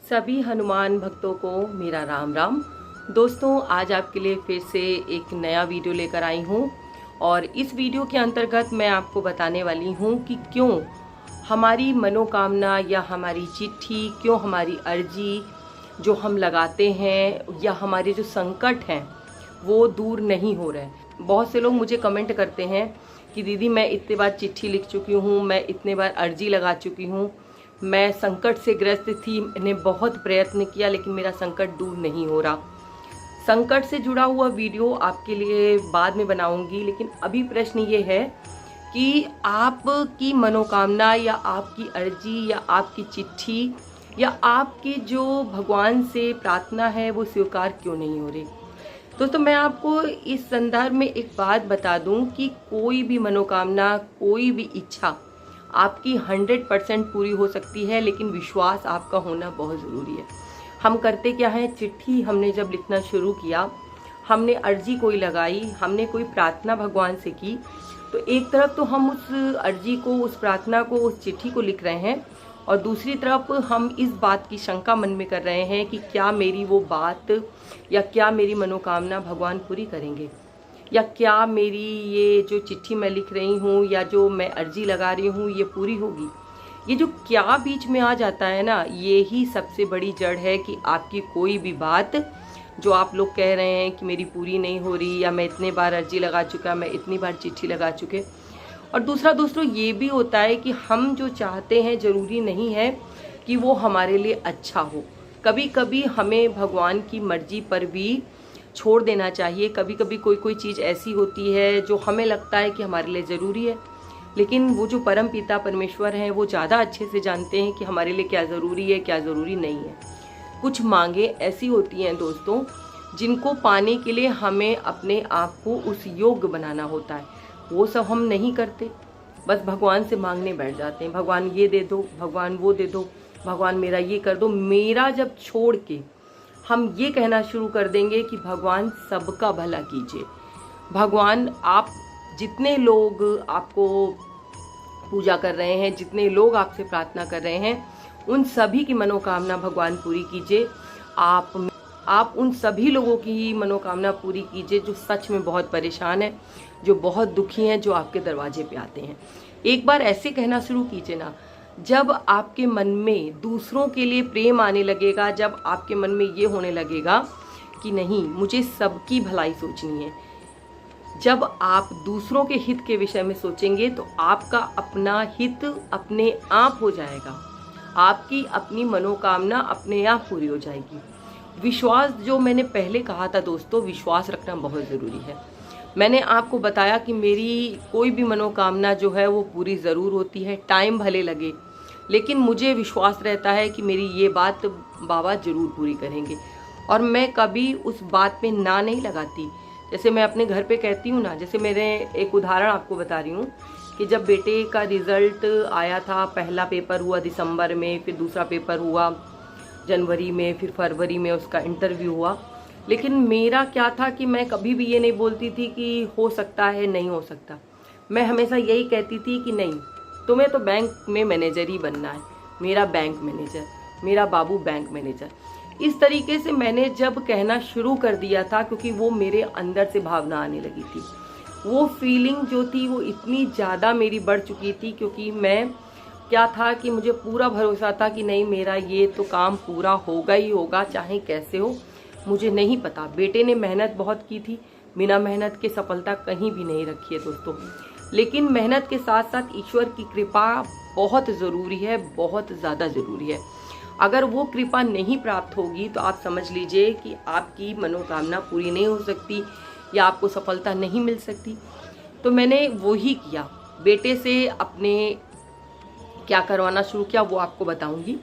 सभी हनुमान भक्तों को मेरा राम राम। दोस्तों, आज आपके लिए फिर से एक नया वीडियो लेकर आई हूँ और इस वीडियो के अंतर्गत मैं आपको बताने वाली हूँ कि क्यों हमारी मनोकामना या हमारी चिट्ठी, क्यों हमारी अर्जी जो हम लगाते हैं या हमारे जो संकट हैं वो दूर नहीं हो रहे। बहुत से लोग मुझे कमेंट करते हैं कि दीदी मैं इतने बार चिट्ठी लिख चुकी हूँ, मैं इतने बार अर्जी लगा चुकी हूँ, मैं संकट से ग्रस्त थी, मैंने बहुत प्रयत्न किया लेकिन मेरा संकट दूर नहीं हो रहा। संकट से जुड़ा हुआ वीडियो आपके लिए बाद में बनाऊंगी, लेकिन अभी प्रश्न ये है कि आपकी मनोकामना या आपकी अर्जी या आपकी चिट्ठी या आपकी जो भगवान से प्रार्थना है वो स्वीकार क्यों नहीं हो रही। दोस्तों, मैं आपको इस संदर्भ में एक बात बता दूं कि कोई भी मनोकामना, कोई भी इच्छा आपकी 100% पूरी हो सकती है, लेकिन विश्वास आपका होना बहुत ज़रूरी है। हम करते क्या है, चिट्ठी हमने जब लिखना शुरू किया, हमने अर्जी कोई लगाई, हमने कोई प्रार्थना भगवान से की, तो एक तरफ तो हम उस अर्जी को, उस प्रार्थना को, उस चिट्ठी को लिख रहे हैं और दूसरी तरफ हम इस बात की शंका मन में कर रहे हैं कि क्या मेरी वो बात या क्या मेरी मनोकामना भगवान पूरी करेंगे, या क्या मेरी ये जो चिट्ठी मैं लिख रही हूँ या जो मैं अर्जी लगा रही हूँ ये पूरी होगी। ये जो क्या बीच में आ जाता है ना, ये ही सबसे बड़ी जड़ है कि आपकी कोई भी बात जो आप लोग कह रहे हैं कि मेरी पूरी नहीं हो रही, या मैं इतने बार अर्जी लगा चुका, मैं इतनी बार चिट्ठी लगा चुके। और दूसरा दोस्तों ये भी होता है कि हम जो चाहते हैं ज़रूरी नहीं है कि वो हमारे लिए अच्छा हो। कभी कभी हमें भगवान की मर्जी पर भी छोड़ देना चाहिए। कभी कभी कोई चीज़ ऐसी होती है जो हमें लगता है कि हमारे लिए ज़रूरी है, लेकिन वो जो परम पिता परमेश्वर हैं वो ज़्यादा अच्छे से जानते हैं कि हमारे लिए क्या ज़रूरी है, क्या ज़रूरी नहीं है। कुछ मांगे ऐसी होती हैं दोस्तों जिनको पाने के लिए हमें अपने आप को उस योग्य बनाना होता है। वो सब हम नहीं करते, बस भगवान से मांगने बैठ जाते हैं, भगवान ये दे दो, भगवान वो दे दो, भगवान मेरा ये कर दो। मेरा जब छोड़ के हम ये कहना शुरू कर देंगे कि भगवान सबका भला कीजिए, भगवान आप जितने लोग आपको पूजा कर रहे हैं, जितने लोग आपसे प्रार्थना कर रहे हैं, उन सभी की मनोकामना भगवान पूरी कीजिए। आप उन सभी लोगों की मनोकामना पूरी कीजिए जो सच में बहुत परेशान हैं, जो बहुत दुखी हैं, जो आपके दरवाजे पे आते हैं। एक बार ऐसे कहना शुरू कीजिए ना, जब आपके मन में दूसरों के लिए प्रेम आने लगेगा, जब आपके मन में ये होने लगेगा कि नहीं मुझे सबकी भलाई सोचनी है, जब आप दूसरों के हित के विषय में सोचेंगे तो आपका अपना हित अपने आप हो जाएगा, आपकी अपनी मनोकामना अपने आप पूरी हो जाएगी। विश्वास, जो मैंने पहले कहा था दोस्तों, विश्वास रखना बहुत ज़रूरी है। मैंने आपको बताया कि मेरी कोई भी मनोकामना जो है वो पूरी ज़रूर होती है, टाइम भले लगे, लेकिन मुझे विश्वास रहता है कि मेरी ये बात बाबा ज़रूर पूरी करेंगे और मैं कभी उस बात पे ना नहीं लगाती। जैसे मैं अपने घर पे कहती हूँ ना, जैसे मेरे एक उदाहरण आपको बता रही हूँ कि जब बेटे का रिज़ल्ट आया था, पहला पेपर हुआ दिसंबर में, फिर दूसरा पेपर हुआ जनवरी में, फिर फरवरी में उसका इंटरव्यू हुआ। लेकिन मेरा क्या था कि मैं कभी भी ये नहीं बोलती थी कि हो सकता है, नहीं हो सकता। मैं हमेशा यही कहती थी कि नहीं, तुम्हें तो बैंक में मैनेजर ही बनना है, मेरा बैंक मैनेजर, मेरा बाबू बैंक मैनेजर। इस तरीके से मैंने जब कहना शुरू कर दिया था, क्योंकि वो मेरे अंदर से भावना आने लगी थी, वो फीलिंग जो थी वो इतनी ज़्यादा मेरी बढ़ चुकी थी, क्योंकि मैं क्या था कि मुझे पूरा भरोसा था कि नहीं मेरा ये तो काम पूरा होगा ही होगा, चाहे कैसे हो। मुझे नहीं पता, बेटे ने मेहनत बहुत की थी, बिना मेहनत के सफलता कहीं भी नहीं रखी है दोस्तों। लेकिन मेहनत के साथ साथ ईश्वर की कृपा बहुत ज़रूरी है, बहुत ज़्यादा ज़रूरी है। अगर वो कृपा नहीं प्राप्त होगी तो आप समझ लीजिए कि आपकी मनोकामना पूरी नहीं हो सकती या आपको सफलता नहीं मिल सकती। तो मैंने वो ही किया, बेटे से अपने क्या करवाना शुरू किया वो आपको बताऊंगी।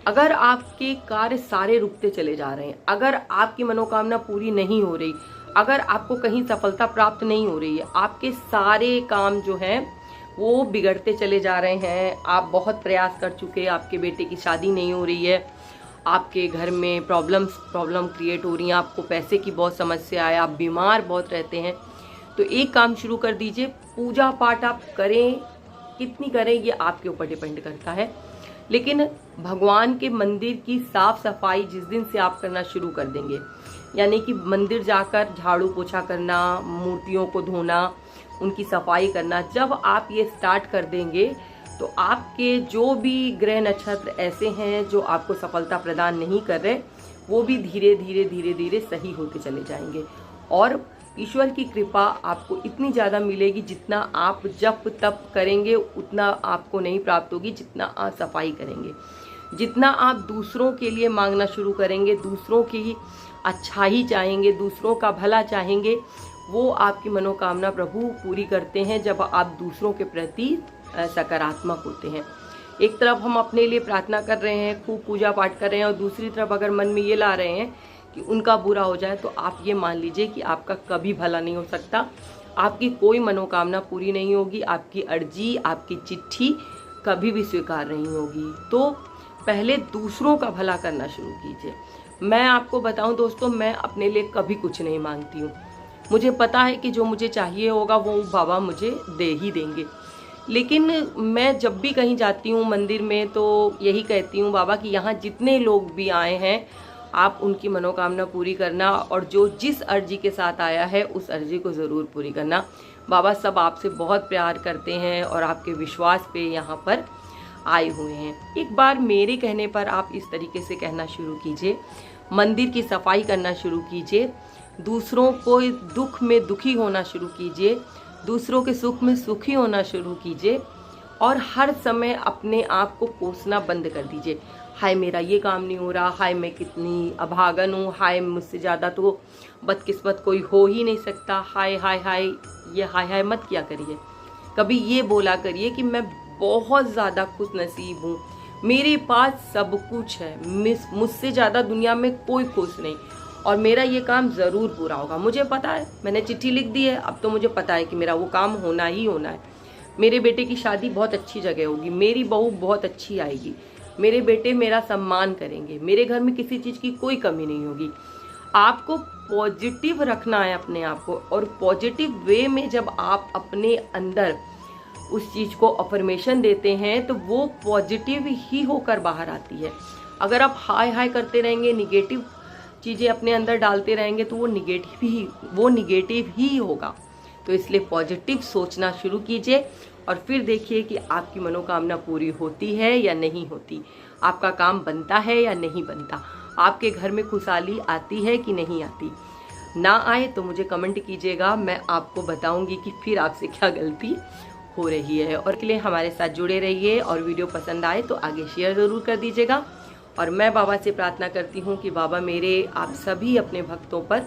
अगर आपके कार्य सारे रुकते चले जा रहे हैं, अगर आपकी मनोकामना पूरी नहीं हो रही, अगर आपको कहीं सफलता प्राप्त नहीं हो रही है, आपके सारे काम जो हैं वो बिगड़ते चले जा रहे हैं, आप बहुत प्रयास कर चुके, आपके बेटे की शादी नहीं हो रही है, आपके घर में प्रॉब्लम क्रिएट हो रही हैं, आपको पैसे की बहुत समस्या है, आप बीमार बहुत रहते हैं, तो एक काम शुरू कर दीजिए। पूजा पाठ आप करें, कितनी करें ये आपके ऊपर डिपेंड करता है। लेकिन भगवान के मंदिर की साफ सफाई जिस दिन से आप करना शुरू कर देंगे, यानी कि मंदिर जाकर झाड़ू पोछा करना, मूर्तियों को धोना, उनकी सफाई करना, जब आप ये स्टार्ट कर देंगे तो आपके जो भी ग्रह नक्षत्र ऐसे हैं जो आपको सफलता प्रदान नहीं कर रहे, वो भी धीरे धीरे धीरे धीरे सही होते चले जाएंगे। और ईश्वर की कृपा आपको इतनी ज़्यादा मिलेगी, जितना आप जप तप करेंगे उतना आपको नहीं प्राप्त होगी, जितना आप सफाई करेंगे। जितना आप दूसरों के लिए मांगना शुरू करेंगे, दूसरों की अच्छाई चाहेंगे, दूसरों का भला चाहेंगे, वो आपकी मनोकामना प्रभु पूरी करते हैं जब आप दूसरों के प्रति सकारात्मक होते हैं। एक तरफ हम अपने लिए प्रार्थना कर रहे हैं, खूब पूजा पाठ कर रहे हैं, और दूसरी तरफ अगर मन में ये ला रहे हैं कि उनका बुरा हो जाए, तो आप ये मान लीजिए कि आपका कभी भला नहीं हो सकता, आपकी कोई मनोकामना पूरी नहीं होगी, आपकी अर्जी, आपकी चिट्ठी कभी भी स्वीकार नहीं होगी। तो पहले दूसरों का भला करना शुरू कीजिए। मैं आपको बताऊं दोस्तों, मैं अपने लिए कभी कुछ नहीं मांगती हूँ। मुझे पता है कि जो मुझे चाहिए होगा वो बाबा मुझे दे ही देंगे। लेकिन मैं जब भी कहीं जाती हूँ मंदिर में, तो यही कहती हूँ बाबा कि यहाँ जितने लोग भी आए हैं, आप उनकी मनोकामना पूरी करना, और जो जिस अर्जी के साथ आया है उस अर्जी को ज़रूर पूरी करना। बाबा सब आपसे बहुत प्यार करते हैं और आपके विश्वास पे यहाँ पर आए हुए हैं। एक बार मेरे कहने पर आप इस तरीके से कहना शुरू कीजिए, मंदिर की सफाई करना शुरू कीजिए, दूसरों को दुख में दुखी होना शुरू कीजिए, दूसरों के सुख में सुखी होना शुरू कीजिए, और हर समय अपने आप को कोसना बंद कर दीजिए। हाय मेरा ये काम नहीं हो रहा, हाय मैं कितनी अभागन हूँ, हाय मुझसे ज़्यादा तो बदकिस्मत कोई हो ही नहीं सकता, हाय हाय हाय, ये हाय हाय मत किया करिए। कभी ये बोला करिए कि मैं बहुत ज़्यादा खुश नसीब हूँ, मेरे पास सब कुछ है, मुझसे ज़्यादा दुनिया में कोई खुश नहीं, और मेरा ये काम ज़रूर पूरा होगा। मुझे पता है, मैंने चिट्ठी लिख दी है, अब तो मुझे पता है कि मेरा वो काम होना ही होना है। मेरे बेटे की शादी बहुत अच्छी जगह होगी, मेरी बहू बहुत अच्छी आएगी, मेरे बेटे मेरा सम्मान करेंगे, मेरे घर में किसी चीज़ की कोई कमी नहीं होगी। आपको पॉजिटिव रखना है अपने आप को, और पॉजिटिव वे में जब आप अपने अंदर उस चीज़ को अफर्मेशन देते हैं तो वो पॉजिटिव ही होकर बाहर आती है। अगर आप हाय हाय करते रहेंगे, निगेटिव चीज़ें अपने अंदर डालते रहेंगे, तो वो निगेटिव ही होगा। तो इसलिए पॉजिटिव सोचना शुरू कीजिए, और फिर देखिए कि आपकी मनोकामना पूरी होती है या नहीं होती, आपका काम बनता है या नहीं बनता, आपके घर में खुशहाली आती है कि नहीं आती। ना आए तो मुझे कमेंट कीजिएगा, मैं आपको बताऊंगी कि फिर आपसे क्या गलती हो रही है। और के लिए हमारे साथ जुड़े रहिए, और वीडियो पसंद आए तो आगे शेयर ज़रूर कर दीजिएगा। और मैं बाबा से प्रार्थना करती हूँ कि बाबा मेरे आप सभी अपने भक्तों पर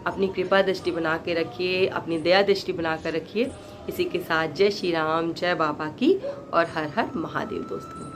अपनी कृपा दृष्टि बना के रखिए, अपनी दया दृष्टि बना कर रखिए। इसी के साथ जय श्री राम, जय बाबा की, और हर हर महादेव दोस्तों।